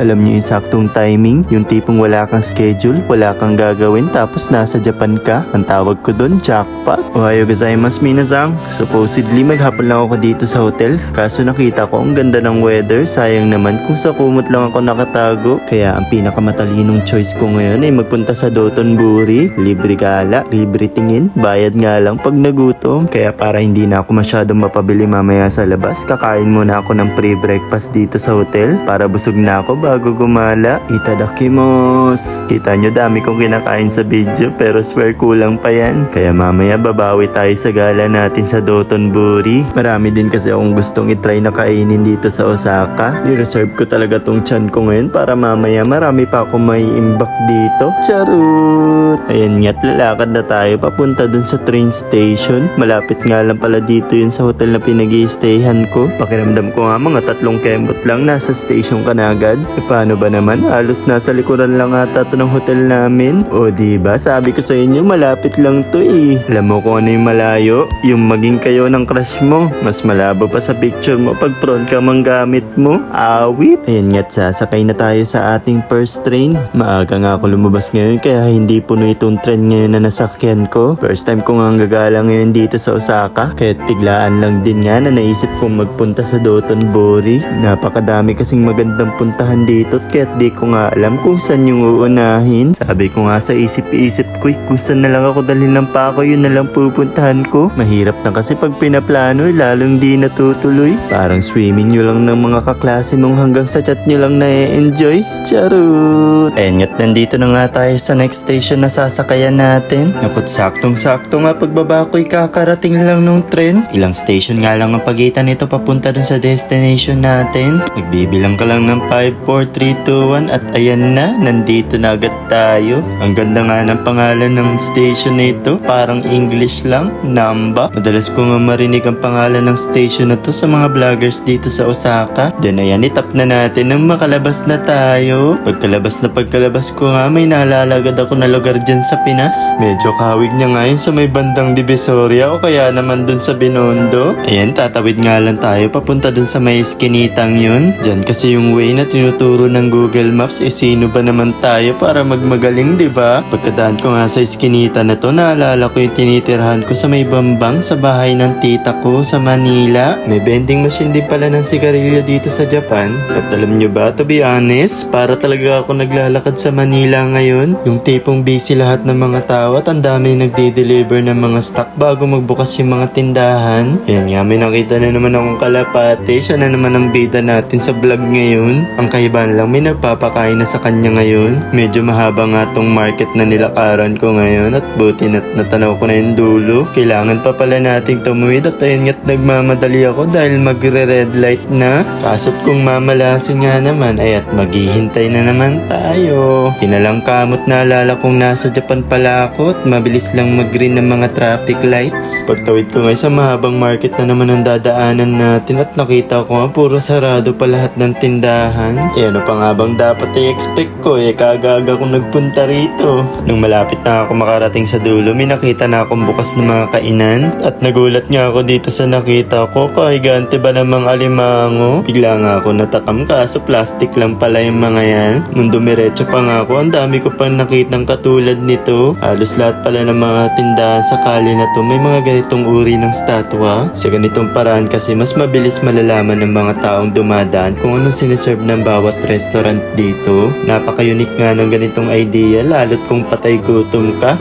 Alam niyo yung saktong timing, yung tipong wala kang schedule, wala kang gagawin tapos nasa Japan ka. Ang tawag ko doon, jackpot. Ohayo gozaimasu minasang. Supposedly maghapon lang ako dito sa hotel, kaso nakita ko ang ganda ng weather. Sayang naman kung sa kumot lang ako nakatago. Kaya ang pinakamatalinong choice ko ngayon ay magpunta sa Dotonbori. Libre gala, libre tingin, bayad nga lang pag nagutom. Kaya para hindi na ako masyadong mapabili mamaya sa labas, kakain muna ako ng pre-breakfast dito sa hotel para busog na ako bago gumala. Itadakimasu. Kita nyo dami kong kinakain sa video pero swear kulang pa yan. Kaya mamaya babawi tayo sa gala natin sa Dotonbori. Marami din kasi akong gustong itry na kainin dito sa Osaka. I-reserve ko talaga tong tiyan ko ngayon para mamaya marami pa akong may imbak dito. Charot! Ayan nga't lalakad na tayo papunta dun sa train station. Malapit nga lang pala dito yun sa hotel na pinag-i-stayhan ko. Pakiramdam ko nga mga 3 kembot lang nasa station ka na agad. E paano ba naman? Halos nasa likuran lang ata to ng hotel namin. O diba? Sabi ko sa inyo malapit lang to eh. Alam mo kung ano yung malayo? Yung maging kayo ng crush mo. Mas malabo pa sa picture mo pag front ka mang gamit mo. Awit! Ayan nga't sasakay na tayo sa ating first train. Maaga nga ako lumabas ngayon kaya hindi puno itong train ngayon na nasakyan ko. First time ko nga gagala ngayon dito sa Osaka. Kaya't biglaan lang din nga na naisip kong magpunta sa Dotonbori. Napakadami kasing magandang puntahan dito kaya't di ko nga alam kung saan yung uunahin. Sabi ko nga sa isip-isip ko kung saan na lang ako dalhin ng pako yun na lang pupuntahan ko. Mahirap na kasi pag pinaplano lalong di natutuloy. Parang swimming nyo lang ng mga kaklase mong hanggang sa chat nyo lang na-enjoy. Charot! Ayun nga't nandito na nga tayo sa next station na sasakayan natin. Nakot saktong-sakto nga pagbaba ko'y kakarating lang ng tren. Ilang station nga lang ang pagitan nito papunta dun sa destination natin. Nagbibilang ka lang ng 5, 4, 3, 2, 1 at ayan na, nandito na agad tayo. Ang ganda nga ng pangalan ng station na ito. Parang English lang, Namba. Madalas ko nga marinig ang pangalan ng station na to sa mga vloggers dito sa Osaka. Then ayan, itap na natin nang makalabas na tayo. Pagkalabas ko nga may nalalagad ako na lugar dyan sa Pinas. Medyo kawig niya ngayon sa may bandang Divisoria o kaya naman dun sa Binondo. Ayan, tatawid nga lang tayo papunta dun sa may eskinitang yun. Dyan kasi yung way na tinuturo ng Google Maps. Sino ba naman tayo para magmagaling, diba? Pagkadaan ko nga sa eskinita na to, naalala ko yung tinitirhan ko sa may Bambang sa bahay ng tita ko sa Manila. May vending machine din pala ng sigarilyo dito sa Japan. At alam nyo ba, to be honest, para talaga ako naglalakad sa Manila ngayon. Yung tipong busy lahat ng mga tao at ang dami nagde-deliver ng mga stock bago magbukas yung mga tindahan. Ayan nga, may nakita na naman akong kalapate. Siya na naman ang bida natin sa vlog ngayon. Ang kaibahan lang, may nagpapakain na sa kanya ngayon. Medyo mahaba nga tong market na nilakaran ko ngayon at buti natanaw ko na yung dulo. Kailangan pa pala nating tumuwid at ayun nga't nagmamadali ako dahil magre-red light na. Kaso't kung mamalasin nga naman ay at maghihintay na naman tayo. Tinalang kamot naalala kong nasa Japan pala ako at mabilis lang mag-green ng mga traffic lights. Pagtawid ko ngayon sa mahabang market na naman ang dadaanan natin at nakita ko nga puro sarado pa lahat ng tindahan. Ano pa nga bang dapat i-expect ko kagaga kong nagpunta rito. Nung malapit na ako makarating sa dulo, may nakita na akong bukas ng mga kainan at nagulat nga ako dito sa nakita ko. Kahigante ba namang alimango? Bigla nga ako natakam kaso plastic lang pala yung mga yan. Nung dumiretso pa nga ako, ang dami ko pang nakitang katulad nito. Halos lahat pala ng mga tindahan sa kali na to may mga ganitong uri ng statwa. Sa ganitong paraan kasi mas mabilis malalaman ng mga taong dumadaan kung anong siniserve ng bawat restaurant dito. Napaka-unique nga ng ganitong idea lalo't kung patay gutom ka.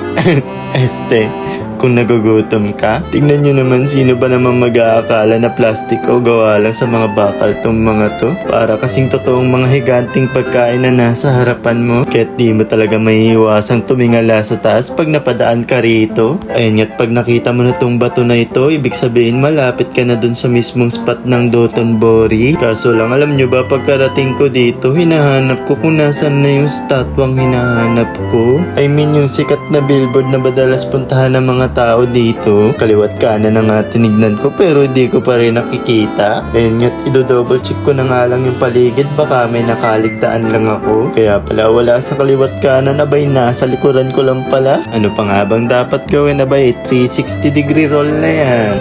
Kung nagugutom ka, tingnan nyo naman sino ba naman mag-aakala na plastic o gawa lang sa mga bakal tong mga to. Para kasing totoong mga higanting pagkain na nasa harapan mo. Kaya't di mo talaga maiiwasang tumingala sa taas pag napadaan ka rito. Ayun nga't pag nakita mo na tong bato na ito, ibig sabihin malapit ka na dun sa mismong spot ng Dotonbori. Kaso lang alam nyo ba, pagkarating ko dito, hinahanap ko kung nasan na yung statwang hinahanap ko. I mean yung sikat na billboard na madalas puntahan ng mga tao dito. Kaliwat kanan na nga tinignan ko pero hindi ko pa rin nakikita. And nga't ido-double check ko na nga lang yung paligid, baka may nakaligtaan lang ako. Kaya pala wala sa kaliwat kanan, abay nasa likuran ko lang pala. Ano pa nga bang dapat gawin, abay 360 degree roll na yan.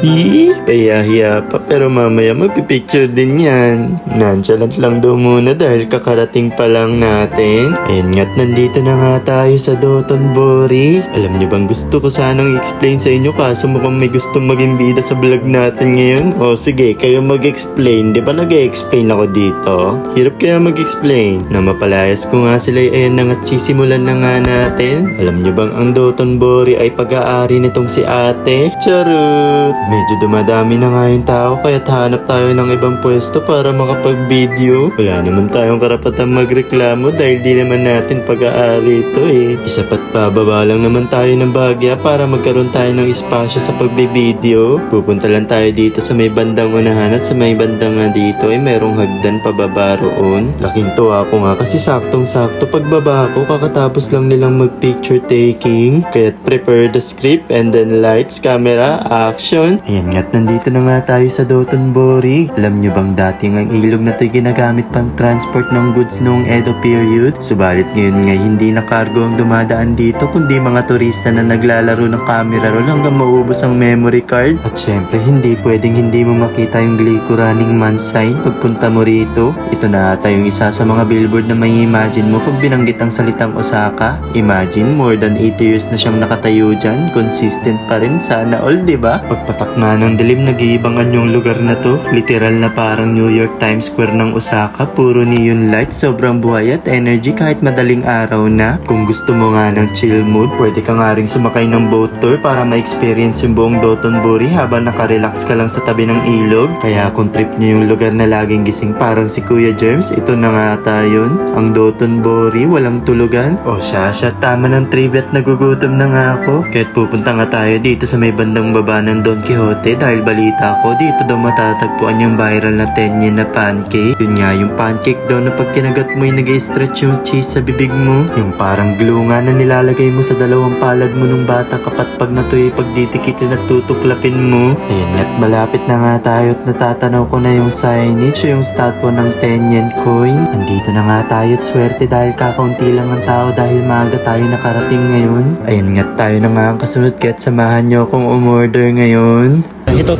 Payahiya pa pero mamaya magpipicture din yan. Nonchalant lang daw muna dahil kakarating pa lang natin. And nga't nandito na nga tayo sa Dotonbori. Alam niyo bang gusto ko sanang i-explain sa inyo kaso mukhang may gustong maging bida sa vlog natin ngayon. O sige, kayo mag-explain. Di ba nag-explain ako dito? Hirap kaya mag-explain. Na mapalayas ko nga sila, ayan na nga't sisimulan na nga natin. Alam niyo bang ang Dotonbori ay pag-aari nitong si ate? Charot! Medyo dumadami na nga yung tao kaya't hanap tayo ng ibang pwesto para makapag-video. Wala naman tayong karapatang magreklamo dahil di naman natin pag-aari ito eh. Isa pat bababa lang naman tayo ng bahagya para magkaroon tayo ng espasyo sa pagbe-video. Pupunta lang tayo dito sa may bandang unahan at sa may bandang nga dito ay merong hagdan pababa roon. Laking tuwa ko nga kasi saktong-sakto pagbaba ko kakatapos lang nilang mag-picture taking. Kaya't prepare the script and then lights, camera, action. Ayan nga't nandito na nga tayo sa Dotonbori. Alam nyo bang dating ang ilog na to'y ginagamit pang transport ng goods noong Edo period? Subalit ngayon nga hindi na cargo ang dumadaan dito kundi mga turista na naglalaro ng camera roll hanggang maubos ang memory card. At syempre hindi pwedeng hindi mo makita yung Glico Running Man sign pagpunta mo rito. Ito na ata yung isa sa mga billboard na may imagine mo pag binanggit ang salitang Osaka. Imagine more than 80 years na siyang nakatayo dyan. Consistent pa rin, sana all, diba? Pagpatak nga ng dilim, nag-iibangan yung lugar na to. Literal na parang New York Times Square ng Osaka. Puro neon lights, sobrang buhay at energy kahit madaling araw na. Kung gusto mo nga ng chill mood, pwede ka nga rin sumakay ng boat tour para ma-experience yung buong Dotonbori habang nakarelax ka lang sa tabi ng ilog. Kaya kung trip niyo yung lugar na laging gising parang si Kuya Germs, ito na nga tayo. Ang Dotonbori, walang tulugan. O siya, tama ng trivia at nagugutom na nga ako. Kaya't pupunta nga tayo dito sa may bandang baba ng Don Quixote dahil balita ko dito daw matatagpuan yung viral na 10 yen na pancake. Yun nga yung pancake daw na pag kinagat mo yung nag-stretch yung cheese sa bibig mo. Yung parang glue nga na nilalagay mo sa dalawang palad mo nung bata kapat pag natuloy pagdidikitin at tutuklapin mo. Ayun nga't malapit na nga tayo at natatanaw ko na yung signage yung statwa ng 10 yen coin. Andito na nga tayo at swerte dahil kakaunti lang ang tao dahil maaga tayo nakarating ngayon. Ayun nga't tayo na nga ang kasunod kaya't samahan nyo akong umorder ngayon. Ito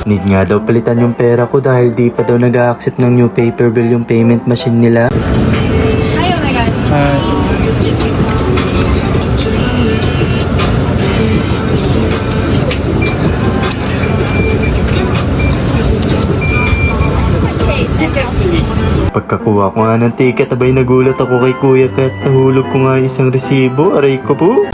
Need nga daw palitan yung pera ko dahil di pa daw nag-a-accept ng new paper bill yung payment machine nila. Pagkakuha ko nga ng ticket, abay nagulat ako kay kuya kahit nahulog ko nga isang resibo. Aray ko po.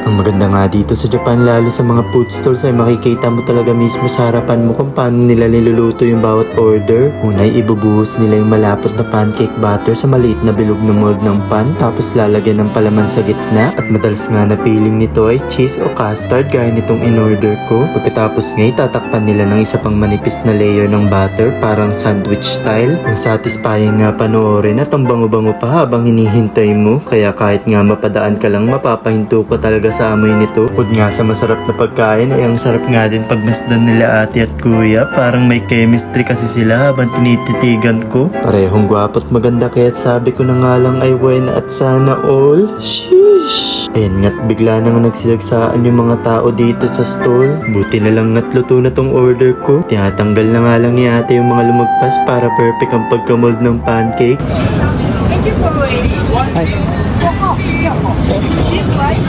Ang maganda nga dito sa Japan, lalo sa mga food stores, ay makikita mo talaga mismo sa harapan mo kung paano nila niluluto yung bawat order. Unay, ibubuhos nila yung malapot na pancake batter sa maliit na bilog na mold ng pan, tapos lalagyan ng palaman sa gitna. At madalas nga na feeling nito ay cheese o custard gaya nitong in-order ko. Pagkatapos nga, tatakpan nila ng isa pang manipis na layer ng butter, parang sandwich style. Ang satisfying nga panoorin at ang bango-bango pa habang hinihintay mo. Kaya kahit nga mapadaan ka lang, mapapahinto ko talaga sa amoy nito. Bukod nga sa masarap na pagkain, ay ang sarap nga din pagmasdan nila ate at kuya. Parang may chemistry kasi sila habang tinititigan ko. Parehong gwapo at maganda kaya't sabi ko na nga lang ay wine at sana all. Sheesh! Ayun nga't bigla na nga nagsisagsaan yung mga tao dito sa stall. Buti na lang nga't luto na tong order ko. Tinatanggal na nga lang ni ate yung mga lumagpas para perfect ang pagkamold ng pancake. Thank you for waiting. Hi. Cheese, right?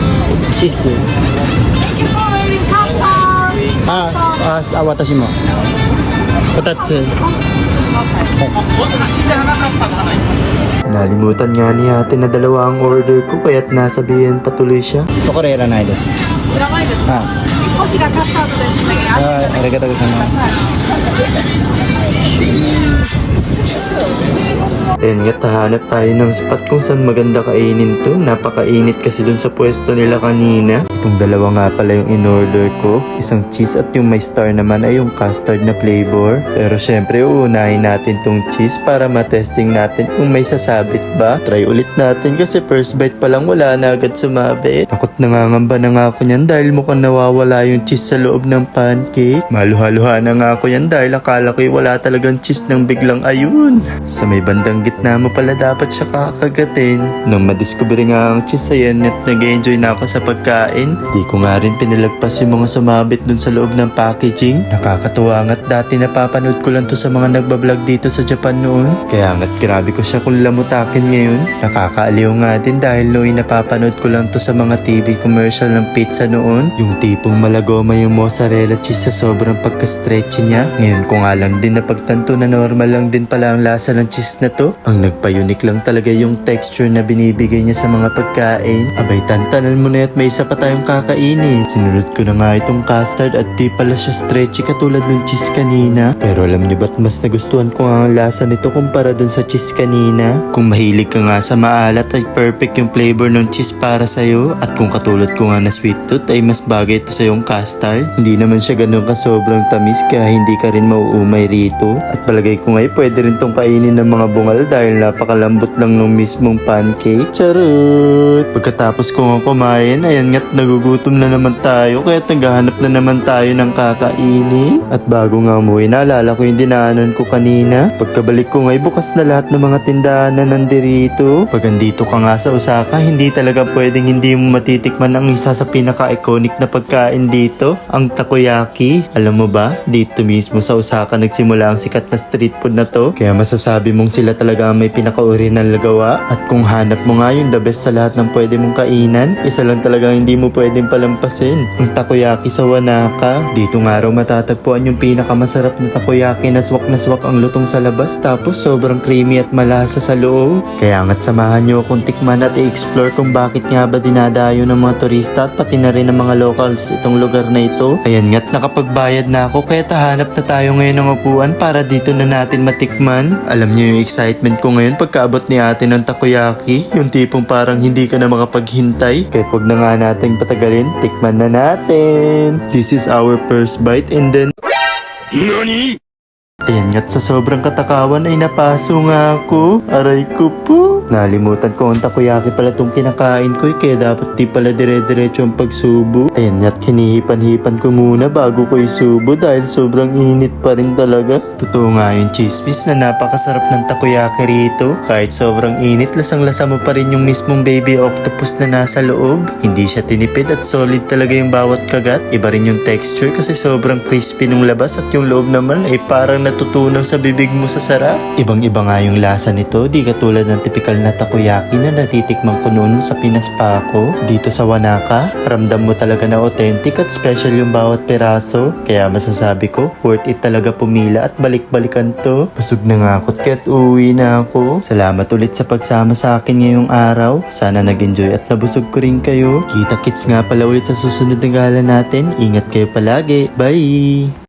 Cheese. Thank you for waiting. Pasta. 私も。2つ。Nalimutan nga ni ate na dalawa ang order ko kaya't nasabihan patuloy siya. Chocolate na ito. 知らないです。Ah, 少しがカスタードですね。 arigatou gozaimasu. Ayan nga, tahanap tayo ng spot kung saan maganda kainin to. Napakainit kasi dun sa pwesto nila kanina. Itong dalawa nga pala yung in-order ko. Isang cheese at yung may star naman ay yung custard na flavor. Pero syempre, uunahin natin tong cheese para matesting natin kung may sasabit ba. Try ulit natin kasi first bite pa lang wala na agad sumabit. Takot nangangamba na nga ako niyan dahil mukhang nawawala yung cheese sa loob ng pancake. Maluha-luha na nga ako yan dahil akala ko'y wala talagang cheese nang biglang ayun. Sa may bandang gitna mo pala dapat siya kakagatin. Nung madiscover nga ang cheese, ayan at nag-enjoy na ako sa pagkain. Di ko nga rin pinalagpas yung mga sumabit dun sa loob ng packaging. Nakakatuwa nga't dati napapanood ko lang to sa mga nagbablog dito sa Japan noon. Kaya nga't grabe ko siya kung lamutakin ngayon. Nakakaaliw nga din dahil noon napapanood ko lang to sa mga TV commercial ng pizza noon. Yung tipong malagoma yung mozzarella cheese sa sobrang pagka-stretchy niya. Ngayon ko nga lang din napagtanto na normal lang din pala ang lasa ng cheese na to. Ang nagpa-unique lang talaga yung texture na binibigay niya sa mga pagkain. Abay, tantanan mo na at may isa pa tayong kakainin. Sinunod ko na nga itong custard at di pala siya stretchy katulad ng cheese kanina. Pero alam niyo ba't mas nagustuhan ko nga ang lasa nito kumpara dun sa cheese kanina? Kung mahilig ka nga sa maalat ay perfect yung flavor ng cheese para sa'yo. At kung katulad ko nga na sweet tooth ay mas bagay ito sa yung custard. Hindi naman siya ganun ka sobrang tamis kaya hindi ka rin mauumay rito. At palagay ko nga pwede rin tong kainin ng mga bungal dahil napakalambot lang ng mismong pancake. Charot! Pagkatapos ko nga kumain, ayan nga't nagugutom na naman tayo kaya naghahanap na naman tayo ng kakainin. At bago nga umuwi, naalala ko yung dinaanan ko kanina. Pagkabalik ko nga'y bukas na lahat ng mga tindahan na nandirito. Pag andito ka nga sa Osaka, hindi talaga pwedeng hindi mo matitikman ang isa sa pinaka-iconic na pagkain dito, ang takoyaki. Alam mo ba, dito mismo sa Osaka nagsimula ang sikat na street food na to. Kaya masasabi mong sila talaga ang may pinaka-original na gawa. At kung hanap mo nga yung the best sa lahat ng pwede mong kainan, isa lang talaga hindi mo pwedeng palampasin, ang takoyaki sa Wanaka. Dito nga raw matatagpuan yung pinakamasarap na takoyaki na swak ang lutong sa labas tapos sobrang creamy at malasa sa loob. Kaya nga't samahan nyo akong tikman at i-explore kung bakit nga ba dinadayo ng mga turista at pati na rin ng mga locals itong lugar na ito. Ayan nga't nakapagbayad na ako kaya tahanap na tayo ngayon ng upuan para dito na natin matikman. Alam niyo yung excitement ko ngayon pagkaabot ni ate ng takoyaki, yung tipong parang hindi ka na makapaghintay. Kahit wag na nga nating patagalin, tikman na natin. This is our first bite and then... NANI? Ayan nga't sa sobrang katakawan ay napaso nga ako. Aray ko po. Nalimutan ko ang takoyaki pala itong kinakain ko kaya dapat di pala dire-diretso ang pagsubo. Ayan nga't hinihipan-hipan ko muna bago ko isubo dahil sobrang init pa rin talaga. Totoo nga yung chismis na napakasarap ng takoyaki rito. Kahit sobrang init, lasang-lasa mo pa rin yung mismong baby octopus na nasa loob. Hindi siya tinipid at solid talaga yung bawat kagat. Iba rin yung texture kasi sobrang crispy nung labas at yung loob naman ay parang natutunaw sa bibig mo sa sarap. Ibang-iba nga yung lasa nito, di katulad ng typical na takoyaki na natitikman ko noon sa Pinas pa ako. Dito sa Wanaka, ramdam mo talaga na authentic at special yung bawat peraso. Kaya masasabi ko, worth it talaga pumila at balik-balikan to. Busog na nga ako't kaya't uwi na ako. Salamat ulit sa pagsama sa akin ngayong araw. Sana nag-enjoy at nabusog ko rin kayo. Kita-kits nga pala ulit sa susunod na gala natin. Ingat kayo palagi. Bye!